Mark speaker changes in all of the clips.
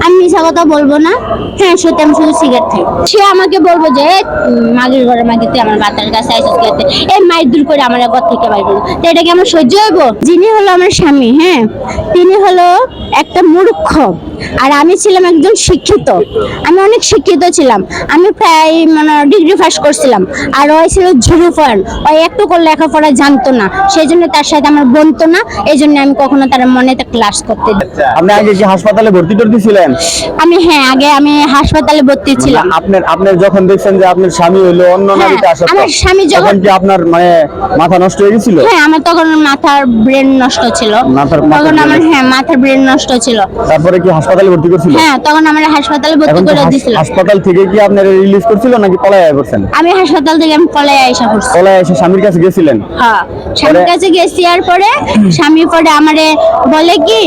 Speaker 1: আমি মিছা কথা বলবো না। হ্যাঁ সত্যি, আমি শুধু সিগারেট খাই। সে আমাকে বলবো যে মাগির ঘরে মাগি, তুই আমার বাতার কাছে আইসিস খেতে, এই মাইর দূর করে আমার ঘর থেকে বাইর করলো, তো এটা কি আমার সহ্য হইব? যিনি হলো আমার স্বামী, হ্যাঁ, তিনি হলো একটা মূর্খ, আর আমি ছিলাম একজন শিক্ষিত। আমি অনেক শিক্ষিত ছিলাম, আমি প্রায় মানে ডিগ্রি পাস করছিলাম। আর ওই ছিল ঝুরু ফোন, ওই একটু করে লেখাপড়া জানতো না, সেই জন্য তার সাথে আমার বনতো না। এই জন্য আমি কখনো তার মনে ক্লাস করতে দিই।
Speaker 2: আপনি আগে কি হাসপাতালে ভর্তি টর্তি ছিলেন?
Speaker 1: আমি হ্যাঁ, আগে আমি হাসপাতালে ভর্তি ছিলাম।
Speaker 2: আপনি যখন দেখছেন যে আপনার স্বামী হলো অন্য নারীতে আসক্ত,
Speaker 1: আমার স্বামী
Speaker 2: তখন কি আপনার মানে মাথা নষ্ট হয়ে গেছিল?
Speaker 1: হ্যাঁ, আমার তখন মাথার ব্রেন নষ্ট ছিল। তখন আমার মাথার ব্রেন নষ্ট ছিল।
Speaker 2: তারপরে কি হাসপাতালে ভর্তি করছিল?
Speaker 1: হ্যাঁ, তখন আমার হাসপাতালে ভর্তি করে দিয়েছিল।
Speaker 2: হাসপাতাল থেকে কি আপনার রিলিজ করছিল নাকি পলায় করছেন?
Speaker 1: আমি হাসপাতাল থেকে আমি পলায় আইসা করছি।
Speaker 2: পলায় এসে স্বামীর কাছে গেছিলেন?
Speaker 1: হ্যাঁ, স্বামীর কাছে গেছি। আর পরে স্বামী পরে আমারে বলে কি,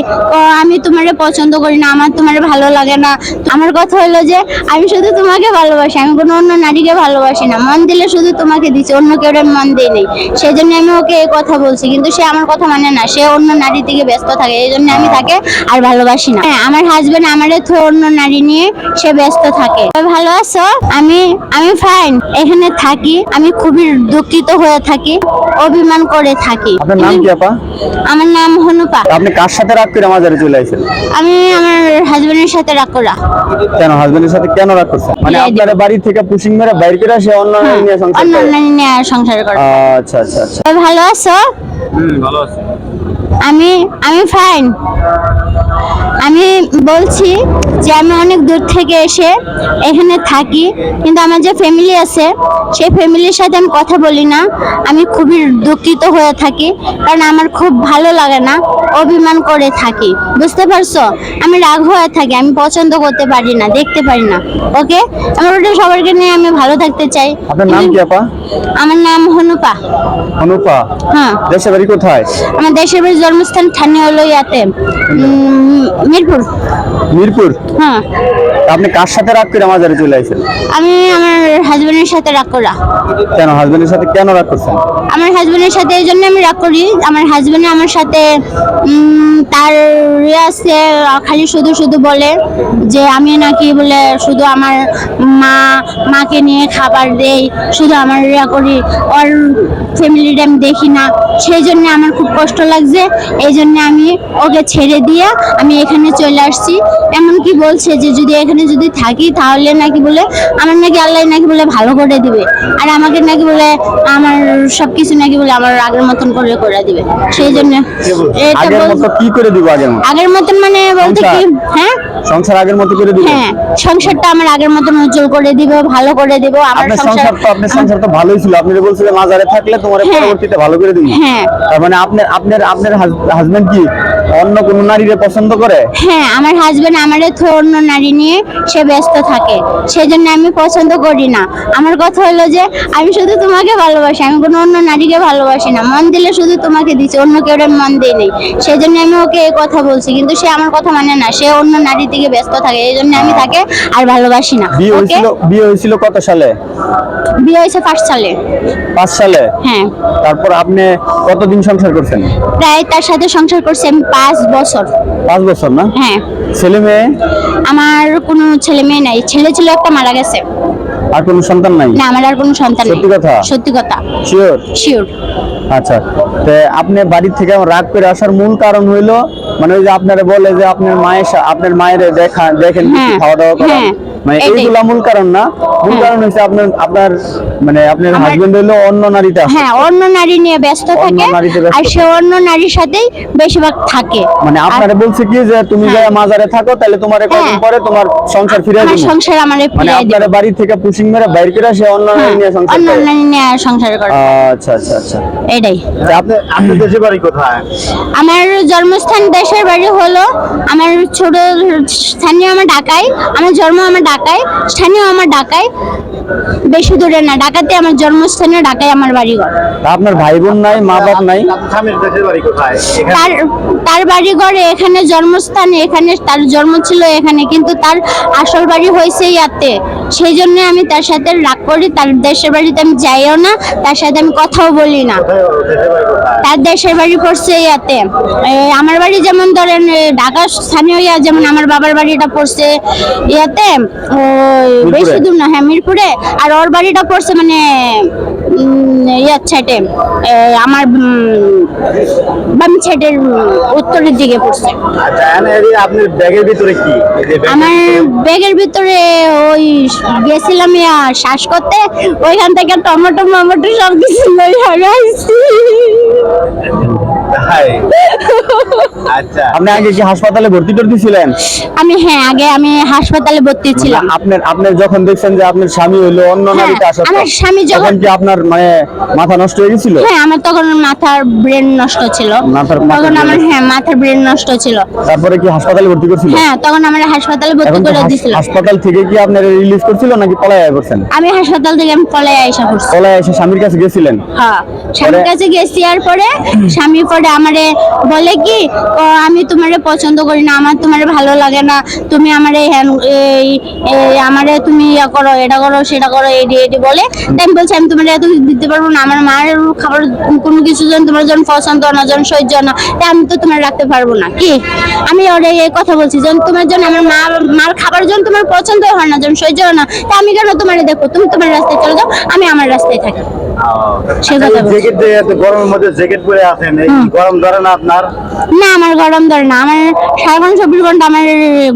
Speaker 1: আমি তোমারে পছন্দ করি না, আমার তোমারে ভালো লাগে না। আমার কথা হলো যে আমি শুধু তোমাকে ভালোবাসি, আমি কোনো অন্য নারীকে ভালোবাসি না। মন দিলে শুধু তোমাকে দিচ্ছি, অন্য কেউ মন দেই নেই। সেই জন্য আমি ওকে এই কথা বলছি, কিন্তু সে আমার কথা মানে না, সে অন্য নারী থেকে ব্যস্ত থাকে। এই জন্য আমি তাকে আর ভালোবাসি না। হ্যাঁ, আমার হাজবেন্ড আমারে তো অন্য নারী নিয়ে সে ব্যস্ত থাকে। ভালো আছো? আমি ফাইন, এখানে থাকি। আমি খুবই দুঃখিত হয়ে থাকি, অভিমান করে থাকি।
Speaker 2: আপনার নাম কি আপা?
Speaker 1: আমার নাম হনুপা।
Speaker 2: আপনি কার সাথে রাগ করে মাজারে চলে আইছেন?
Speaker 1: আমি আমার হাজবেন্ডের সাথে রাগ করা।
Speaker 2: কেন হাজবেন্ডের সাথে কেন রাগ করছেন? মানে আপনার বাড়ি থেকে পুশিং মেরে বাইরে করে সে অন্য নারী নিয়ে সংসার করে?
Speaker 1: অন্য নারী নিয়ে সংসার করে।
Speaker 2: আচ্ছা আচ্ছা আচ্ছা।
Speaker 1: ভালো আছো?
Speaker 2: ভালো আছি।
Speaker 1: আমি ফাইন। আমি বলছি যে আমি অনেক দূর থেকে এসে এখানে থাকি, কিন্তু আমার যে ফ্যামিলি আছে সেই ফ্যামিলির সাথে আমি কথা বলি না। আমি খুবই দুঃখিত হয়ে থাকি, কারণ আমার খুব ভালো লাগে না, অভিমান করে থাকি। বুঝতে পারছো? আমি রাগ হয়ে থাকি, আমি পছন্দ করতে পারি না, দেখতে পারি না। ওকে, আমার ওটা সবাইকে নিয়ে আমি ভালো থাকতে চাই।
Speaker 2: আপনার নাম কি আপা?
Speaker 1: আমার নাম হনুপা।
Speaker 2: হনুপা?
Speaker 1: হ্যাঁ।
Speaker 2: দেশের বাড়ি কোথায়?
Speaker 1: আমার দেশের বাড়ি জন্মস্থান ঠানি হলো ইয়াতে মিরপুর।
Speaker 2: মিরপুর?
Speaker 1: হ্যাঁ।
Speaker 2: আপনি কার সাথে রাগ করে মাজারে চলে আইছেন?
Speaker 1: আমি আমার হাজবেন্ডের সাথে রাগ করা।
Speaker 2: কেন হাজবেন্ডের সাথে কেন রাগ করছেন?
Speaker 1: আমার হাজবেন্ডের সাথে এই জন্য আমি রাগ করি, আমার হাজবেন্ড আমার সাথে তার আছে খালি শুধু শুধু বলে যে আমি নাকি বলে শুধু আমার মাকে নিয়ে খাবার দেই, শুধু আমার ইয়া করি, ওর ফ্যামিলিটা আমি দেখি না। সেই জন্য আমার খুব কষ্ট লাগছে, এই জন্য আমি ওকে ছেড়ে দিয়ে আমি এখানে চলে আসছি। এমনকি বলছে যে যদি এখানে যদি থাকি তাহলে নাকি বলে আমার নাকি আল্লাহ নাকি বলে ভালো করে দিবে, আর আমাকে নাকি বলে আমার সবকিছু নাকি বলে আমার আগের মতন করে দিবে। সেই জন্য
Speaker 2: আগের মতো কি করে দিব? আগের
Speaker 1: মতন মানে বলতে কি, হ্যাঁ
Speaker 2: সংসার আগের মতো করে দিব।
Speaker 1: হ্যাঁ, সংসারটা আমার আগের মতন উজ্জ্বল করে দিব, ভালো করে দিব। আমার
Speaker 2: সংসার তো ভালোই ছিল, আপনি বলছিলেন মাজারে থাকলে তোমার পরবর্তীতে ভালো করে দিব।
Speaker 1: হ্যাঁ,
Speaker 2: তার মানে আপনার হাজবেন্ড কি অন্য কোন নারীকে পছন্দ করে?
Speaker 1: হ্যাঁ, আমার হাজবেন্ড আমারে তো অন্য নারী নিয়ে সে ব্যস্ত থাকে, সেজন্য আমি পছন্দ করি না। আমার কথা হলো যে আমি শুধু তোমাকে ভালোবাসি, আমি কোনো অন্য নারীকে ভালোবাসি না। মন দিলে শুধু তোমাকে দিচ্ছি, অন্য কেউ মন দেই নেই। সেই জন্য আমি ওকে এই কথা বলছি, কিন্তু সে আমার কথা মানে না, সে অন্য নারী থেকে ব্যস্ত থাকে। এই জন্য আমি তাকে আর ভালোবাসি না।
Speaker 2: বিয়ে হয়েছিল কত সালে?
Speaker 1: বিয়ে হয়েছে 5 সালে।
Speaker 2: 5 সালে?
Speaker 1: হ্যাঁ।
Speaker 2: তারপর আপনি কতদিন সংসার করছেন?
Speaker 1: প্রায় তার সাথে সংসার করছি আমি 5 বছর।
Speaker 2: 5 বছর না?
Speaker 1: হ্যাঁ।
Speaker 2: ছেলে মেয়ে?
Speaker 1: আমার কোনো ছেলে মেয়ে নাই, ছেলে ছিল একটা, মারা গেছে।
Speaker 2: আর কোনো সন্তান নাই?
Speaker 1: না, আমার আর কোনো সন্তান নেই।
Speaker 2: সত্যি কথা?
Speaker 1: সত্যি কথা।
Speaker 2: শিওর?
Speaker 1: শিওর।
Speaker 2: আচ্ছা, তো আপনি বাড়ি থেকে রাগ করে আসার মূল কারণ হইলো মানে ওই যে আপনারা বলে যে আপনার মায়ের দেখেন খাওয়া দাওয়া করেন, মানে এইগুলা মূল কারণ না। মূল কারণ হচ্ছে আপনার মানে আপনার হাজবেন্ড হলো অন্য নারীতে আসে।
Speaker 1: হ্যাঁ, অন্য নারী নিয়ে ব্যস্ত থাকে, আর সে অন্য নারীর সাথেই বেশিরভাগ থাকে।
Speaker 2: মানে আপনারা বলছে কি যে তুমি যা মাজারে থাকো তাহলে তোমার কয়েকদিন পরে তোমার সংসার ফিরে আসবে।
Speaker 1: আমার সংসার আমারে ফিরে
Speaker 2: আসবে। আপনার বাড়ি থেকে পুশিং মেরে বাইরে করে সে অন্য নারী নিয়ে সংসার করে।
Speaker 1: অন্য নারী নিয়ে সংসার করে।
Speaker 2: আচ্ছা আচ্ছা আচ্ছা।
Speaker 1: এটাই।
Speaker 2: আপনার দেশের বাড়ি কোথায়?
Speaker 1: আমার জন্মস্থান দেশের বাড়ি হলো আমার ছোট স্থানীয় আমার ঢাকায়, আমার জন্ম আমার ঢাকায়, স্থানীয় আমার ঢাকায়, বেশি দূরে না। ঢাকাতে আমার জন্মস্থানীয়, ঢাকায় আমার বাড়িঘর।
Speaker 2: আপনার ভাই বোন নাই, মা বাপ নাই?
Speaker 1: তার বাড়িঘর এখানে, জন্মস্থান এখানে, তার জন্ম ছিল এখানে, কিন্তু তার আসল বাড়ি হয়েছে ইয়াতে। সেই জন্য আমি তার সাথে রাগ করি, তার দেশের বাড়িতে আমি যাইও না, তার সাথে আমি কথাও বলি না। তার দেশের বাড়ি পড়ছে ইয়াতে, আমার বাড়ি যেমন ধরেন ঢাকা স্থানীয় ইয়া, যেমন আমার বাবার বাড়িটা পড়ছে ইয়াতে, ওই বেশি দূর না, হ্যাঁ মিরপুরে। আর ওর বাড়িটা পড়ছে মানে ইয়ার সাইডে, আমার বাম সাইডের উত্তরের দিকে পড়ছে।
Speaker 2: আচ্ছা, আপনার ব্যাগের ভিতরে কি?
Speaker 1: আমার ব্যাগের ভিতরে ওই গেছিলাম ইয়া শ্বাস করতে, ওইখান থেকে টমেটো মমেটো সব কিছু লই হারাইছি।
Speaker 2: আচ্ছা, আপনি আগে কি হাসপাতালে ভর্তি টর্তি ছিলেন?
Speaker 1: হ্যাঁ আগে আমি হাসপাতালে ভর্তি ছিলাম।
Speaker 2: আপনার যখন দেখছেন যে আপনার স্বামী হইলো অন্য নারীতে আসক্ত,
Speaker 1: আমার স্বামী
Speaker 2: তখন কি আপনার মানে মাথা নষ্ট হয়ে গেছিল?
Speaker 1: হ্যাঁ আমার তখন মাথার ব্রেন নষ্ট ছিল, তখন আমার মাথার ব্রেন নষ্ট ছিল।
Speaker 2: তারপরে কি হাসপাতালে ভর্তি করছিল?
Speaker 1: হ্যাঁ তখন আমার হাসপাতালে ভর্তি করে দিয়েছিল।
Speaker 2: হাসপাতাল থেকে কি আপনার রিলিজ করছিল নাকি পলায় করছেন?
Speaker 1: আমি হাসপাতাল থেকে আমি পলায় আইসা করছি।
Speaker 2: পলায় এসে স্বামীর কাছে গেছিলেন?
Speaker 1: হ্যাঁ স্বামীর কাছে গেছি, আর পরে স্বামী পরে আমারে বলে কি, আমি তোমারে পছন্দ করি না, আমার তোমারে ভালো লাগে না, তুমি আমারে আমারে তুমি ইয়া করো, এটা করো সেটা করো, এডি বলে। তাই আমি বলছি আমি তোমার এত কিছু দিতে পারবো না, আমার মার খাবার কোনো কিছু যেন তোমার জন্য পছন্দ না, যেন সহ্য না, তাই আমি তো তোমার রাখতে পারবো না। কি আমি ওরে এই কথা বলছি, যেন তোমার জন্য আমার মার খাবার জন্য তোমার পছন্দ হয় না, যেন সহ্য হয় না, তাই আমি কেন তোমারে দেখো, তুমি তোমার রাস্তায় চলে যাও, আমি আমার রাস্তায় থাকি। সে কথা বলছি।
Speaker 2: গরমের মধ্যে জ্যাকেট পরে আছেন, গরম ধরে না আপনার?
Speaker 1: না আমার গরম ধরে না, আমার সারাক্ষণ 24 ঘন্টা আমার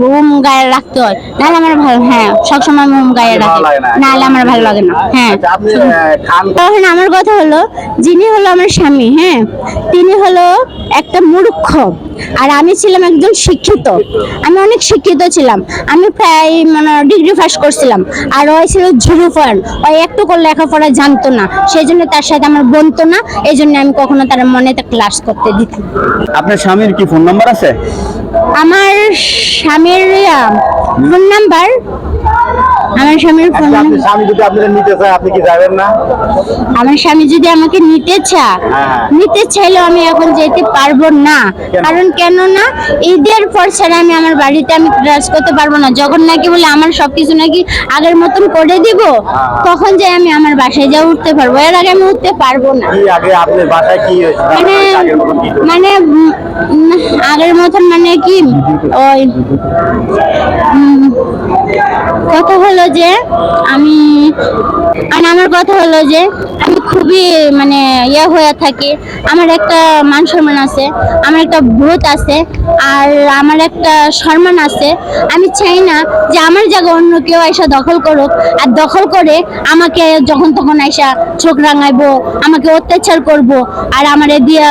Speaker 1: ঘুম গায়ে রাখতে হয়, নাহলে আমার ভালো, হ্যাঁ সবসময় ঘুম গায়ে রাখি, নাহলে আমার ভালো লাগে না। হ্যাঁ তখন আমার কথা হলো, যিনি হলো আমার স্বামী, হ্যাঁ তিনি হলো একটা মূর্খ, আর আমি ছিলাম একজন শিক্ষিত, আমি অনেক শিক্ষিত ছিলাম, আমি প্রায় মানে ডিগ্রি পাস করছিলাম, আর ওই ছিল জিরো পয়েন্ট, ওই একটু করে লেখাপড়া জানতো না, সেই জন্য তার সাথে আমার বনতো না, এই জন্য আমি কখনো তার মনে ক্লাস করতে দিতাম।
Speaker 2: আপনার স্বামীর কি ফোন নাম্বার আছে?
Speaker 1: আমার স্বামীর ফোন নাম্বার, আমার স্বামীর ফোন নাম্বার,
Speaker 2: স্বামী যদি আপনাদের নিতে চায় আপনি কি যাবেন না?
Speaker 1: আমার স্বামী যদি আমাকে নিতে চাইলেও আমি এখন যেতে পারবো না। কারণ কেন না, ঈদের পর ছাড়া আমি আমার বাড়িতে আমি ক্লাস করতে পারবো না। যখন নাকি বলে আমার সবকিছু নাকি আগের মতন করে দিব, তখন যে আমি আমার বাসায় যা উঠতে পারবো, এর আগে আমি উঠতে পারবো না।
Speaker 2: আগে আপনার বাসায় কি
Speaker 1: মানে আগের মতন মানে কি, ওই কথা হলো যে আমার কথা হলো যে আমি খুবই মানে ইয়ে হয়ে থাকি, আমার একটা মান সম্মান আছে, আমার একটা বোধ আছে, আর আমার একটা সম্মান আছে। আমি চাই না যে আমার জায়গা অন্য কেউ আইসা দখল করুক, আর দখল করে আমাকে যখন তখন আইসা চোখ রাঙাইবো, আমাকে অত্যাচার করব, আর আমারে দিয়ে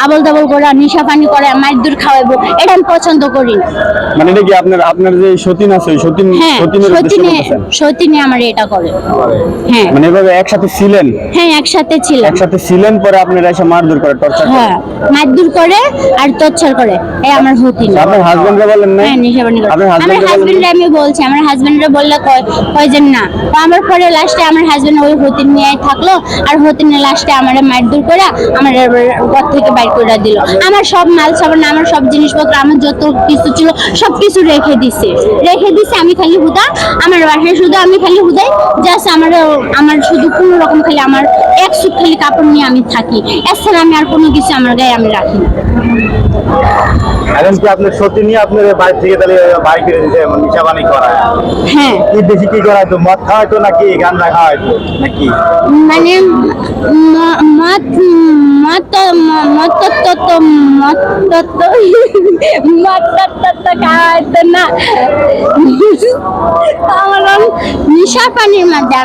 Speaker 1: আবল তাবল করে নেশা পানি করে মারধর খাওয়াইবো, এটা আমি পছন্দ করি না।
Speaker 2: মানে এটা কি আপনার যে সতীন আছে,
Speaker 1: সতীনে আমার এটা করে। হ্যাঁ
Speaker 2: মানে এভাবে একসাথে ছিলেন?
Speaker 1: হ্যাঁ একসাথে ছিলেন,
Speaker 2: পরে আপনারা এসে মারধর করে, টর্চার করে?
Speaker 1: হ্যাঁ মারধর করে আর টর্চার করে, এই আমার সতীন।
Speaker 2: আপনার হাজবেন্ডরা বলেন না?
Speaker 1: হ্যাঁ নেশা পানি করে। আমার হাজবেন্ড আমি বলছি, আমার হাজবেন্ডরা বললে কয় যে না, আমার পরে লাস্টে আমার হাজবেন্ড ওই সতীন নিয়ে থাকলো, আর সতীনের লাস্টে আমার মারধর করে আমার ঘর থেকে বাইর করে দিল। আমার সব মাল সাবান, আমার সব জিনিসপত্র, আমার যত কিছু ছিল সবকিছু রেখে দিছে। আমি খালি হুদা আমার বাসায়, শুধু আমি খালি হুদাই জাস্ট আমার শুধু কোনো রকম খালি আমার এক সুট খালি কাপড় নিয়ে আমি থাকি, এছাড়া আমি আর কোনো কিছু আমার গায়ে আমি রাখি না।
Speaker 2: এখন কি আপনার সত্যি নিয়ে আপনার বাড়ি থেকে তাহলে বাড়ি ফিরে দিতে নেশা পানি করায়?
Speaker 1: হ্যাঁ
Speaker 2: কি বেশি কি করায়, তো মদ খাওয়াইতো নাকি গাঁজা খাওয়াইতো নাকি?
Speaker 1: মানে খাওয়াইতো না, নেশা পানির মধ্যে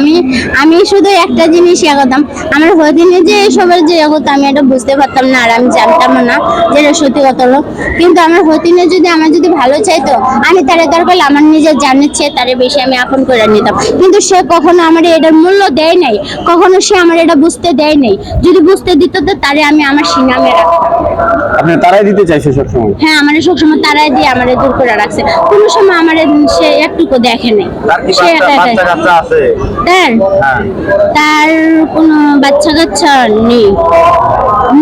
Speaker 1: আমি শুধু একটা জিনিস ইয়ে করতাম, আমার হদিনে যে এসবের যে ইয়ে করতো আমি এটা বুঝতে পারতাম না, আর আমি জানতাম না যে এটা সত্যি কথা হলো। কিন্তু আমার হদিনে যদি আমার যদি ভালো চাইতো, আমি তারে দরকার আমার নিজের জানের চেয়ে তারে বেশি আমি আপন করে নিতাম। কিন্তু সে কখনো আমার এটার মূল্য দেয় নাই, কখনো সে আমার এটা বুঝতে দেয় নাই। যদি বুঝতে দিত তো তারে আমি আমার সিনামে রাখতাম।
Speaker 2: আপনি তারাই দিতে চাইছে সবসময়?
Speaker 1: হ্যাঁ আমার সবসময় তারাই দিয়ে আমার দূর করে রাখছে, কোনো সময় আমার সে একটুকু দেখে নাই।
Speaker 3: তার কি
Speaker 1: সে একা
Speaker 3: বাচ্চা
Speaker 1: একা
Speaker 3: কাচ্চা আছে?
Speaker 1: তার
Speaker 3: হ্যাঁ।
Speaker 1: তার কোনো বাচ্চা কাচ্চা নেই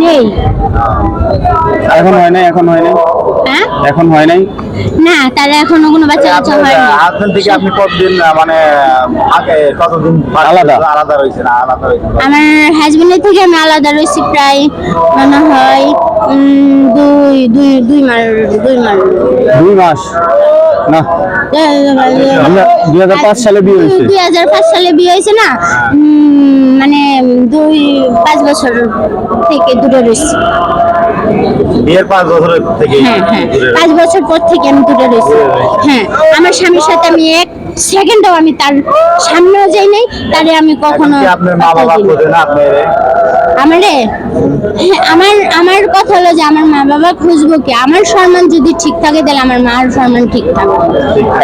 Speaker 1: নেই
Speaker 2: এখন হয় নাই, এখন হয় নাই,
Speaker 1: হ্যাঁ
Speaker 2: এখন হয় নাই।
Speaker 1: না, তার এখনো কোনো বাচ্চা কাচ্চা
Speaker 3: আপনার
Speaker 1: হয়নি।
Speaker 3: হাজবেন্ড থেকে আপনি কতদিন মানে আগে কতদিন
Speaker 2: আলাদা?
Speaker 3: আলাদা রয়েছে না আলাদা রয়েছে?
Speaker 1: আমার হাজবেন্ডের থেকে আমি আলাদা রয়েছি প্রায় মনে হয় দুই দুই দুই মাস
Speaker 2: 2 মাস না, 2005 সালে বিয়ে হয়েছে।
Speaker 1: 2005 সালে বিয়ে হয়েছে না, মানে 5 বছর থেকে দূরে রয়েছি।
Speaker 3: বিয়ের 5 বছরের থেকে
Speaker 1: হ্যাঁ হ্যাঁ 5 বছর পর থেকে আমি দূরে রয়েছি। হ্যাঁ, আমার স্বামীর সাথে আমি এক সেকেন্ডও আমি তার সামনেও যাই নাই, তারে আমি কখনো
Speaker 3: কি আপনার মা বাবা খোঁজে না আপনার?
Speaker 1: আমারে হ্যাঁ, আমার কথা হলো যে আমার মা বাবা খুঁজবো কি, আমার সম্মান যদি ঠিক থাকে তাহলে আমার মার সম্মান ঠিক থাকবে।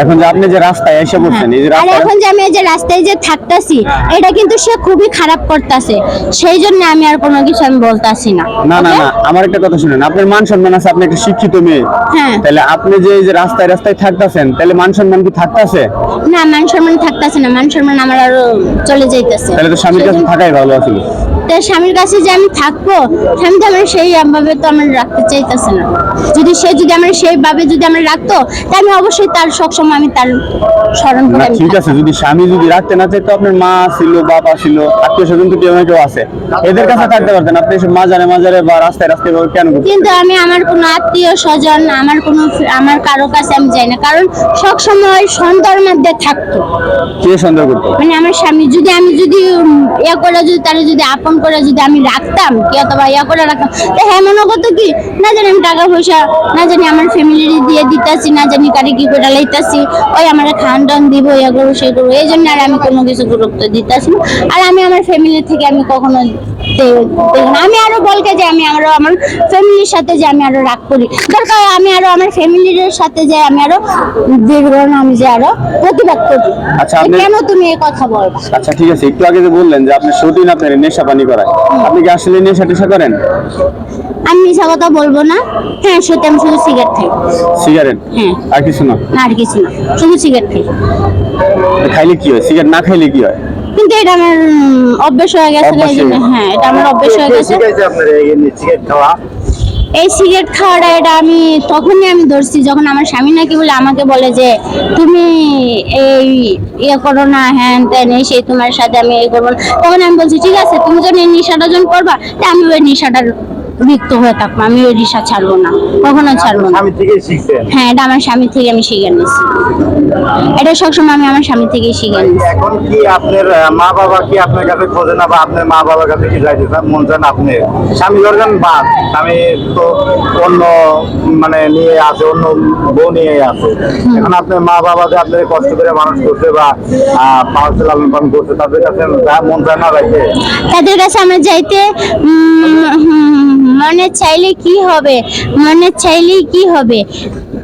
Speaker 2: এখন যে আপনি যে রাস্তায় এসে বলছেন, এই যে
Speaker 1: আর
Speaker 2: রাস্তায়
Speaker 1: এখন যে আমি এই যে রাস্তায় যে থাকতাছি, এটা কিন্তু সে খুবই খারাপ করতেছে, সেই জন্য আমি আর কোনো কিছু আমি বলতাছি না।
Speaker 2: না না
Speaker 1: Okay?
Speaker 2: না, আমার একটা কথা শুনেন, আপনার মান সম্মান আছে, আপনি একটা শিক্ষিত মেয়ে।
Speaker 1: হ্যাঁ।
Speaker 2: তাহলে আপনি যে এই যে রাস্তায় রাস্তায় থাকতেছেন, তাহলে মান সম্মান কি থাকতেছে?
Speaker 1: না, মান সম্মান থাকতেছে না, মান সম্মান আমার আরো চলে যাইতেছে।
Speaker 2: তাহলে তো স্বামীর কাছে থাকাই ভালো ছিল।
Speaker 1: তো স্বামীর কাছে যে আমি থাকবো, স্বামী তো আমার সেই ভাবে তো আমার রাখতে চাইতেছে না। যদি আমার সেইভাবে যদি আমার রাখতো, তাহলে আমি অবশ্যই তার সবসময় আমি তার স্মরণ করে
Speaker 2: না
Speaker 1: আমি
Speaker 2: ঠিক
Speaker 1: থাকতাম।
Speaker 2: আছে, যদি স্বামী যদি রাখতে না চাইতো, আপনার মা ছিল, বাবা ছিল, আত্মীয় স্বজন তো কেউ না কেউ আছে, এদের কাছে থাকতে পারতেন। আপনি এসব মাজারে মাজারে বা রাস্তায় রাস্তায় এভাবে কেন করতেন?
Speaker 1: কিন্তু আমি আমার কোনো আত্মীয় স্বজন, আমার কারো কাছে আমি যাই না, কারণ সবসময় সন্তানের মধ্যে থাকতো।
Speaker 2: কে সন্দেহ করতো?
Speaker 1: মানে আমার স্বামী যদি আমি যদি ইয়া করে যদি তারা যদি আপন করে যদি আমি রাখতাম কি অথবা ইয়া করে রাখতাম, তো হ্যাঁ মনে করতো কি না জানি আমি টাকা পয়সা না জানি আমার ফ্যামিলির দিয়ে দিতাছি, না জানি কারে কি করে লাইতাছি, ওই আমার খান টান দিব, ইয়া করবো সে করবো, এই জন্য আর আমি কোনো কিছু গুরুত্ব দিতাছি না। আর আমি আমার ফ্যামিলি থেকে আমি কখনো আমি আরো বলকে যে আমি আরো আমার ফ্যামিলির সাথে যে আমি আরো রাগ করি, দরকার আমি আরো আমার ফ্যামিলির সাথে যে আমি আরো দীর্ঘ আমি যে আরো প্রতিবাদ করি।
Speaker 2: আচ্ছা,
Speaker 1: যে
Speaker 2: আপনি-
Speaker 1: কেন তুমি এই কথা বলবা?
Speaker 2: আচ্ছা ঠিক আছে, একটু আগে যে বললেন যে আপনি সতীন আপনার নেশা পানি করায়, আপনি কি আসলে নেশা টেশা করেন?
Speaker 1: আমি মিশা কথা বলবো না। হ্যাঁ, সত্যি আমি শুধু সিগারেট খাই।
Speaker 2: সিগারেট?
Speaker 1: হ্যাঁ।
Speaker 2: আর কিছু না?
Speaker 1: না, আর কিছু না, শুধু সিগারেট খাই।
Speaker 2: খাইলে কি হয়? সিগারেট না খাইলে কি হয়?
Speaker 1: কিন্তু এটা আমার অভ্যাস হয়ে গেছে,
Speaker 2: অভ্যাস
Speaker 1: এই জন্য
Speaker 2: হয়ে গেছে।
Speaker 1: হ্যাঁ এটা আমার অভ্যাস হয়ে
Speaker 3: কে
Speaker 1: গেছে।
Speaker 3: শিখাইছে আপনার এই সিগারেট খাওয়া?
Speaker 1: এই সিগারেট খাওয়াটা এটা আমি তখনই আমি ধরছি যখন আমার স্বামী নাকি বলে আমাকে বলে যে তুমি এই ইয়ে করো না, হ্যান ত্যান এই সেই তোমার সাথে আমি এই করবো না। তখন আমি বলছি ঠিক আছে, তুমি যখন এই নেশাটা যখন করবা, তা আমি ওই নেশাটার লিপ্ত হয়ে থাকবো, আমি ওই নেশা ছাড়বো না, কখনো ছাড়বো না।
Speaker 3: আমি থেকেই শিখছেন?
Speaker 1: হ্যাঁ, এটা আমার স্বামী থেকে আমি শিখে নিয়েছি, এটা সবসময় আমি আমার স্বামী থেকেই শিখে নিয়েছি।
Speaker 3: এখন কি আপনার মা বাবা কি আপনার কাছে খোঁজে না, বা আপনার মা বাবার কাছে কি যাইতে চান, মন চান আপনি স্বামী ধরবেন বা স্বামী তো অন্য মানে নিয়ে আছে, অন্য বউ নিয়ে আছে, এখন আপনার মা বাবা যে আপনার কষ্ট করে মানুষ করছে বা পালছে লালন পালন করছে, তাদের কাছে মন চায় না যাইতে?
Speaker 1: তাদের কাছে আমার যাইতে মনে চাইলে কি হবে, মনে চাইলেই কি হবে,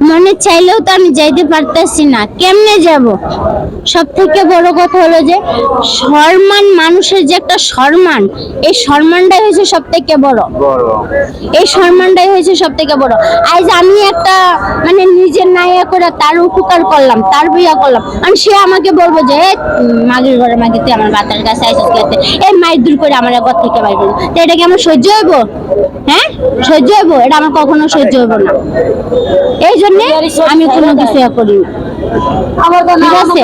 Speaker 1: মনে চাইলেও তো আমি যাইতে পারতেছি না, কেমনে যাব? সব থেকে বড় কথা হলো যে সম্মান, মানুষের যে একটা সম্মান, এই সম্মানটাই হয়েছে সব থেকে বড়।
Speaker 3: বড়
Speaker 1: এই সম্মানটাই হয়েছে সব থেকে বড়। আজ আমি একটা মানে নিজের নাইয়া করে তার উপকার করলাম, তার বিয়া করলাম, আমি সে আমাকে বলবো যে মাগির ঘরে মাগি তুই আমার বাতার কাছে আইসিস খেতে, এই মায়ের দূর করে আমার ঘর থেকে বাইর করবো, তো এটা কি আমার সহ্য হইব? হ্যাঁ, সহ্য হইব? এটা আমার কখনো সহ্য হইব না। এই জন্য আমি কোনো কিছু করি না, ঠিক আছে?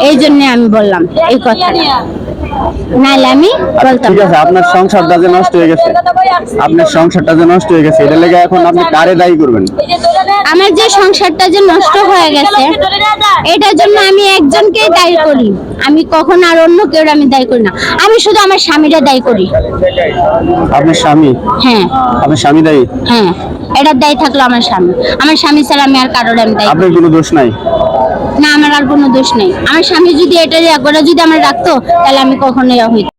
Speaker 1: এই জন্য আমি বললাম এই কথা, নাহলে আমি বলতাম
Speaker 2: ঠিক
Speaker 1: না।
Speaker 2: আছে, আপনার সংসারটা যে নষ্ট হয়ে গেছে, আপনার সংসারটা যে নষ্ট হয়ে গেছে, এটা লেগে এখন আপনি কারে দায়ী করবেন?
Speaker 1: আমার যে সংসারটা যে নষ্ট হয়ে গেছে, এটার জন্য আমি একজনকেই দায়ী করি, আমি কখনো আর অন্য কেউ আমি দায়ী করি না, আমি শুধু আমার স্বামীরা দায়ী করি।
Speaker 2: আপনার স্বামী?
Speaker 1: হ্যাঁ
Speaker 2: আপনার স্বামী দায়ী?
Speaker 1: হ্যাঁ, এটার দায়ী থাকলো আমার স্বামী, আমার স্বামী ছাড়া আমি আর কারোর আমি দায়ী করি
Speaker 2: আপনার কোনো দোষ নাই?
Speaker 1: না, আমার আর কোনো দোষ নেই। আমার স্বামী যদি এটা ইয়া করে যদি আমার রাখতো, তাহলে আমি কখনোই হইতো